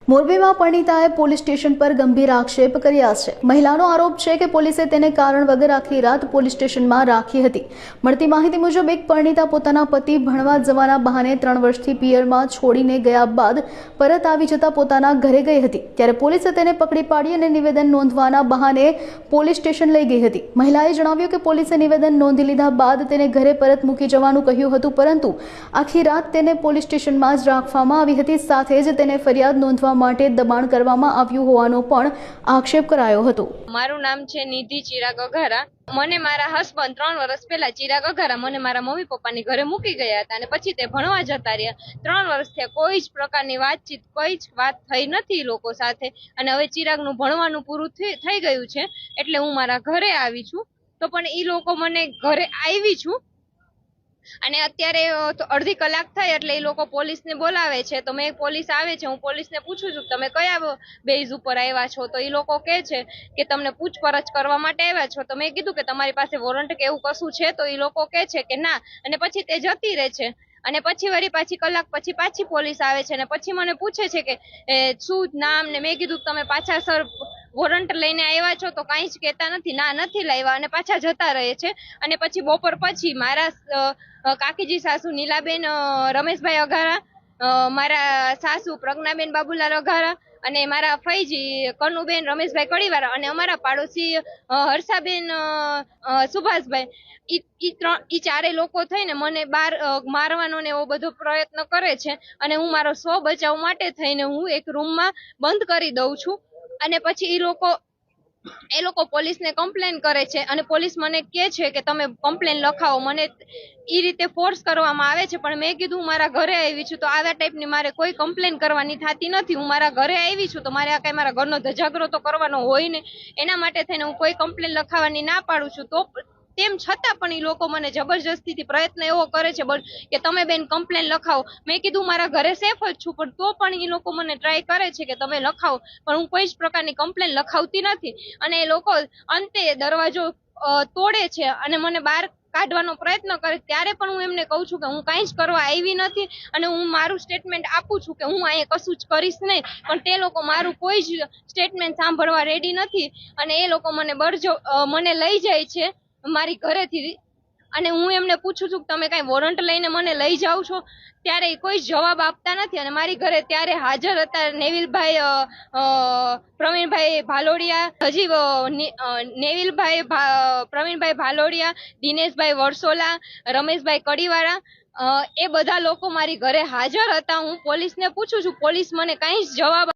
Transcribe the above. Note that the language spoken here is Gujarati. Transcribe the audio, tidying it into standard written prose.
મોરબીમાં પરિણીતાએ પોલીસ સ્ટેશન પર ગંભીર આક્ષેપ કર્યા છે। મહિલાનો આરોપ છે કે પોલીસે તેને કારણ વગર આખી રાત પોલીસ સ્ટેશનમાં રાખી હતી। મળતી માહિતી મુજબ એક પરિણીતા પોતાના પતિ ભણવા જવાના બહાને 3 વર્ષથી પિયરમાં છોડીને ગયા બાદ પરત આવી જતા પોતાના ઘરે ગઈ હતી, ત્યારે પોલીસે તેને પકડી પાડી અને નિવેદન નોંધવાના બહાને પોલીસ સ્ટેશન લઈ ગઈ હતી। મહિલાએ જણાવ્યું કે પોલીસે નિવેદન નોંધી લીધા બાદ તેને ઘરે પરત મૂકી જવાનું કહ્યું હતું, પરંતુ આખી રાત તેને પોલીસ સ્ટેશનમાં જ રાખવામાં આવી હતી। સાથે જ તેને ફરિયાદ નોંધવા માટે દબાણ કરવામાં આવ્યું હોવાનો પણ આક્ષેપ કરાયો હતો। મારું નામ છે નિધિ ચિરાગ અઘારા। મને મારા હસબન્ડ 3 વર્ષ પહેલા ચિરાગ અઘારા મને મારા મમ્મી પપ્પાની ઘરે મૂકી ગયા હતા અને પછી તે ભણવા જતા રહ્યા। 3 વર્ષથી કોઈ જ પ્રકારની વાતચીત કોઈ જ વાત થઈ નથી લોકો સાથે, અને હવે ચિરાગનું ભણવાનું પૂરું થઈ ગયું છે એટલે હું મારા ઘરે આવી છું। તો પણ એ લોકો મને ઘરે આવી છું અને અત્યારે અડધી કલાક થઈ એટલે એ લોકો પોલીસને બોલાવે છે। તો મેં પોલીસ આવે છે, હું પોલીસને પૂછું છું તમે કયા બેઝ ઉપર આવ્યા છો, તો એ લોકો કહે છે કે તમને પૂછપરછ કરવા માટે આવ્યા છો। તો મેં કીધું કે તમારી પાસે વોરંટ કે એવું કશું છે, તો એ લોકો કહે છે કે ના, અને પછી તે જતી રહે છે। અને પછી વળી પાછી કલાક પછી પાછી પોલીસ આવે છે અને પછી મને પૂછે છે કે શું નામ, ને મેં કીધું તમે પાછા સર વોરંટ લઈને આવ્યા છો તો કાંઈ જ કહેતા નથી, ના નથી લાવ્યા, અને પાછા જતા રહે છે। અને પછી બપોર પછી મારા કાકીજી સાસુ નીલાબેન રમેશભાઈ અઘારા, મારા સાસુ પ્રજ્ઞાબેન બાબુલાલ અઘારા અને મારા ફઈજી કનુબેન રમેશભાઈ કડીવાળા અને અમારા પાડોશી હર્ષાબેન સુભાષભાઈ, ઈ ચારે લોકો થઈને મને બહાર મારવાનો ને એવો બધો પ્રયત્ન કરે છે। અને હું મારો સ્વ બચાવ માટે થઈને હું એક રૂમમાં બંધ કરી દઉં છું અને પછી એ લોકો પોલીસને કમ્પ્લેન કરે છે અને પોલીસ મને કહે છે કે તમે કમ્પ્લેન લખાવો। મને એ રીતે ફોર્સ કરવામાં આવે છે, પણ મેં કીધું મારા ઘરે આવી છું તો આવા ટાઈપની મારે કોઈ કમ્પ્લેન કરવાની થતી નથી। હું મારા ઘરે આવી છું તો મારે આ કઈ મારા ઘરનો ધજાગરો તો કરવાનો હોય ને, એના માટે થઈને હું કોઈ કમ્પ્લેન લખાવવાની ના પાડું છું। તો તેમ છતાં પણ એ લોકો મને જબરજસ્તીથી પ્રયત્ન એવો કરે છે કે તમે બેન કમ્પ્લેન લખાવો। મેં કીધું મારા ઘરે સેફ જ છું, પણ તો પણ એ લોકો મને ટ્રાય કરે છે કે તમે લખાવો, પણ હું કોઈ જ પ્રકારની કમ્પ્લેન લખાવતી નથી। અને એ લોકો અંતે દરવાજો તોડે છે અને મને બહાર કાઢવાનો પ્રયત્ન કરે, ત્યારે પણ હું એમને કહું છું કે હું કાંઈ જ કરવા આવી નથી અને હું મારું સ્ટેટમેન્ટ આપું છું કે હું અહીંયા કશું જ કરીશ નહીં, પણ તે લોકો મારું કોઈ જ સ્ટેટમેન્ટ સાંભળવા રેડી નથી અને એ લોકો મને લઈ જાય છે મારી ઘરેથી। અને હું એમને પૂછું છું કે તમે કાંઈ વોરંટ લઈને મને લઈ જાઓ છો, ત્યારે કોઈ જવાબ આપતા નથી। અને મારી ઘરે ત્યારે હાજર હતા નેવિલભાઈ પ્રવીણભાઈ ભાલોડિયા, પ્રવીણભાઈ ભાલોડિયા, દિનેશભાઈ વરસોલા, રમેશભાઈ કડીવાળા, એ બધા લોકો મારી ઘરે હાજર હતા। હું પોલીસને પૂછું છું, પોલીસ મને કાંઈ જ જવાબ